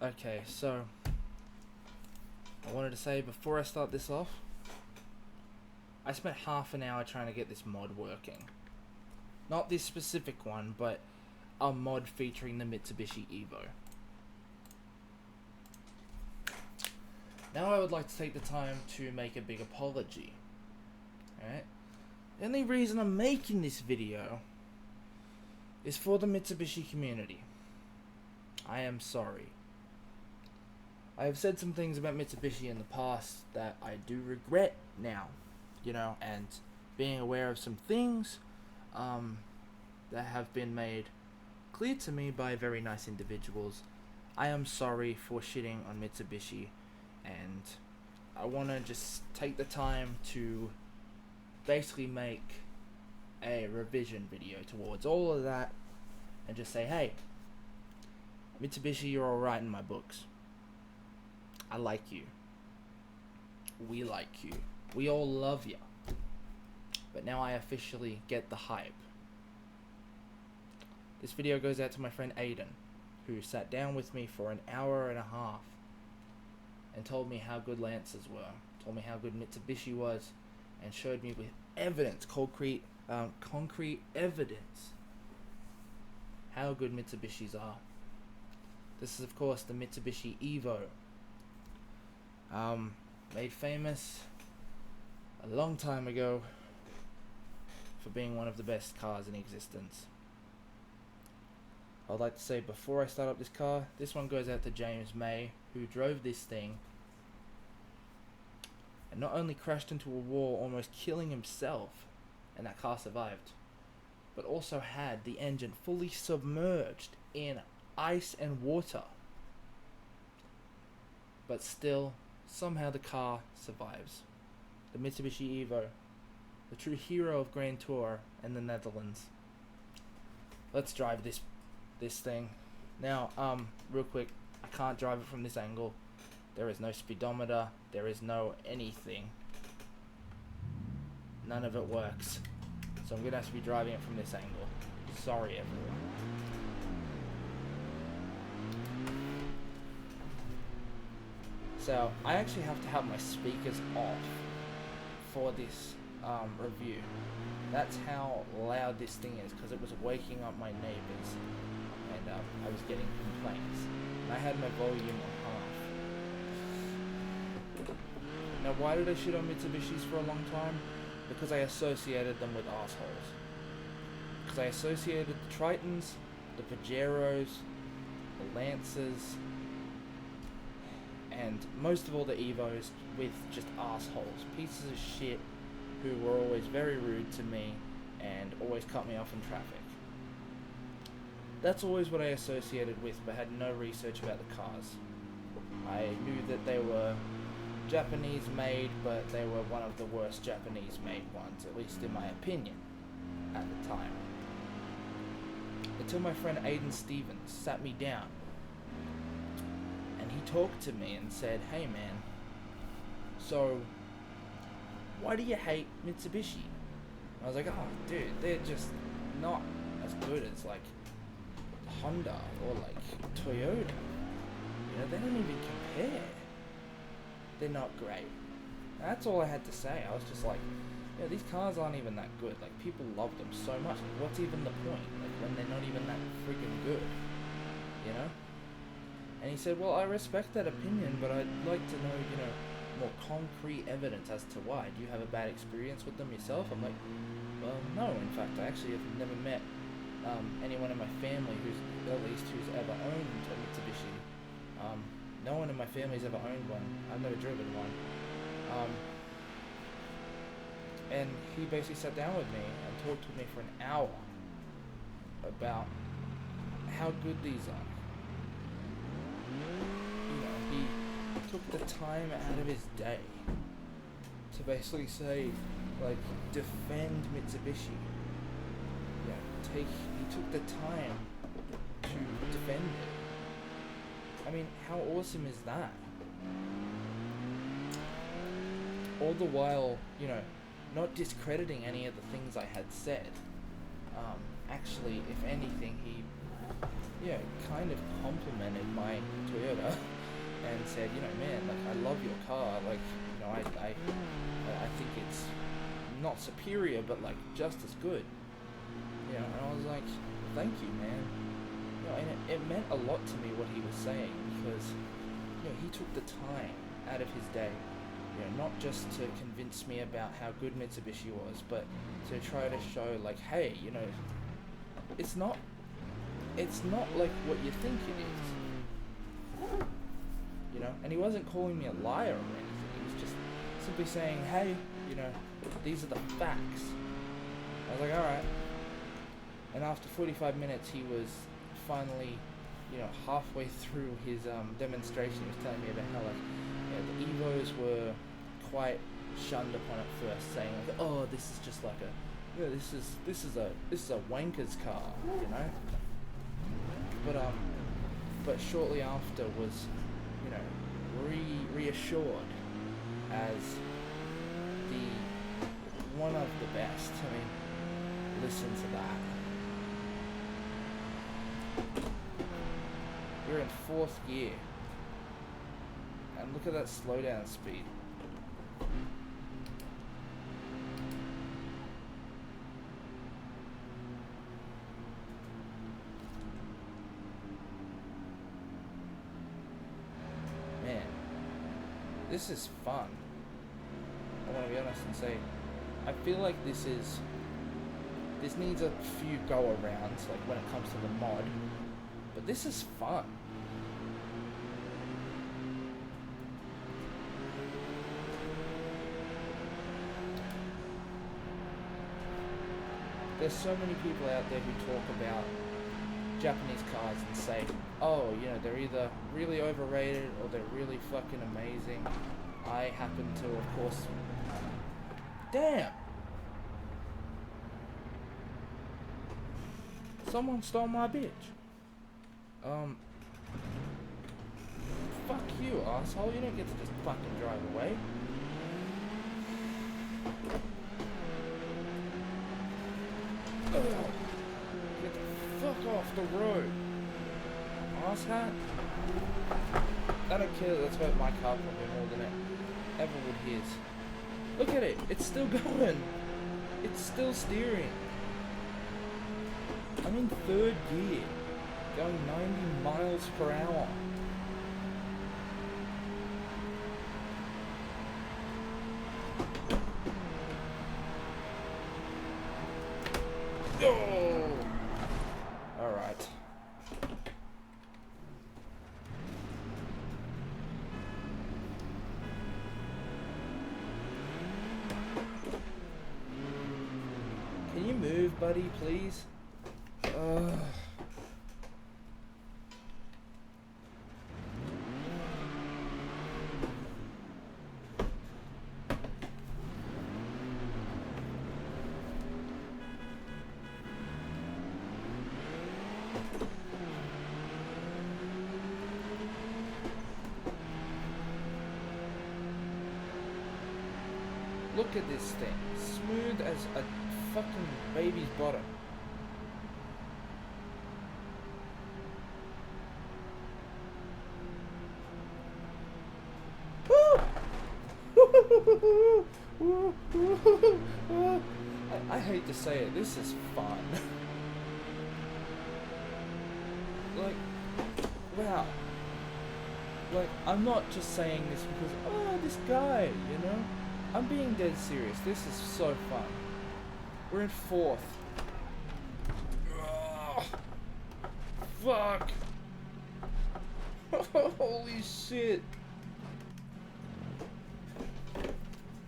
Okay, so I wanted to say before I start this off, I spent half an hour trying to get this mod working. Not this specific one, but a mod featuring the Mitsubishi Evo. Now I would like to take the time to make a big apology. Alright? The only reason I'm making this video is for the Mitsubishi community. I am sorry. I have said some things about Mitsubishi in the past that I do regret now, and being aware of some things that have been made clear to me by very nice individuals. I am sorry for shitting on Mitsubishi, and I want to just take the time to basically make a revision video towards all of that and just say, hey, Mitsubishi, you're alright in my books. I like you. We like you. We all love you. But now I officially get the hype. This video goes out to my friend Aiden, who sat down with me for an hour and a half and told me how good Lancers were, told me how good Mitsubishi was, and showed me with evidence, concrete evidence, how good Mitsubishis are. This is, of course, the Mitsubishi Evo, made famous a long time ago for being one of the best cars in existence. I'd like to say before I start up this car, this one goes out to James May, who drove this thing and not only crashed into a wall, almost killing himself, and that car survived, but also had the engine fully submerged in ice and water. But still, somehow the car survives. The Mitsubishi Evo, the true hero of Grand Tour in the Netherlands. Let's drive this thing. Now, real quick, I can't drive it from this angle. There is no speedometer, there is no anything. None of it works. So I'm gonna have to be driving it from this angle. Sorry, everyone. So, I actually have to have my speakers off for this review. That's how loud this thing is, because it was waking up my neighbors, and I was getting complaints. And I had my volume on half. Now, why did I shit on Mitsubishis for a long time? Because I associated them with assholes. Because I associated the Tritons, the Pajeros, the Lancers, and most of all the Evos with just assholes. Pieces of shit who were always very rude to me and always cut me off in traffic. That's always what I associated with, but had no research about the cars. I knew that they were Japanese made, but they were one of the worst Japanese made ones, at least in my opinion, at the time. Until my friend Aiden Stevens sat me down and he talked to me and said, hey man, so why do you hate Mitsubishi? I was like, oh dude, they're just not as good as like Honda or like Toyota. They don't even compare. They're not great. That's all I had to say. I was just like, these cars aren't even that good. Like, people love them so much. Like, what's even the point? Like, when they're not even that freaking good, And he said, well, I respect that opinion, but I'd like to know, more concrete evidence as to why. Do you have a bad experience with them yourself? I'm like, well, no. In fact, I actually have never met anyone in my family who's ever owned a Mitsubishi. No one in my family's ever owned one. I've never driven one. And he basically sat down with me and talked with me for an hour about how good these are. He took the time out of his day to basically say, like, defend Mitsubishi. He took the time to defend it. I mean, how awesome is that? All the while, not discrediting any of the things I had said. Actually, if anything, he kind of complimented my Toyota. and said, you know, man, like, I love your car, like, you know, I think it's not superior, but like just as good, you know. And I was like, thank you, man. You know, and it meant a lot to me what he was saying, because, you know, he took the time out of his day, you know, not just to convince me about how good Mitsubishi was, but to try to show, like, hey, you know, it's not like what you think it is, you know. And he wasn't calling me a liar or anything. He was just simply saying, hey, you know, these are the facts. I was like, alright. And after 45 minutes, he was finally, you know, halfway through his demonstration. He was telling me about how, like, you know, the Evos were quite shunned upon at first, saying like, oh, this is just like a, you know, this is a wanker's car, you know. But shortly after was, you know, reassured as the one of the best. I mean, listen to that. We're in 4th gear, and look at that slowdown speed. Man, this is fun. I want to be honest and say, I feel like this needs a few go-arounds, like when it comes to the mod, but this is fun. There's so many people out there who talk about Japanese cars and say, oh, you know, they're either really overrated or they're really fucking amazing. I happen to, of course... Damn! Someone stole my bitch. Fuck you, asshole. You don't get to just fucking drive away. Ugh. Get the fuck off the road, asshat. I don't care, that's hurt my car probably more than it ever would his. Look at it, it's still going. It's still steering. I'm in 3rd gear, going 90 miles per hour. Oh! Alright. Can you move, buddy, please? Look at this thing. Smooth as a fucking baby's bottom. I hate to say it, this is fun. Like, wow. Like, I'm not just saying this because, oh, this guy, you know? I'm being dead serious. This is so fun. We're in 4th. Ugh. Fuck. Holy shit.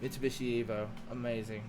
Mitsubishi Evo. Amazing.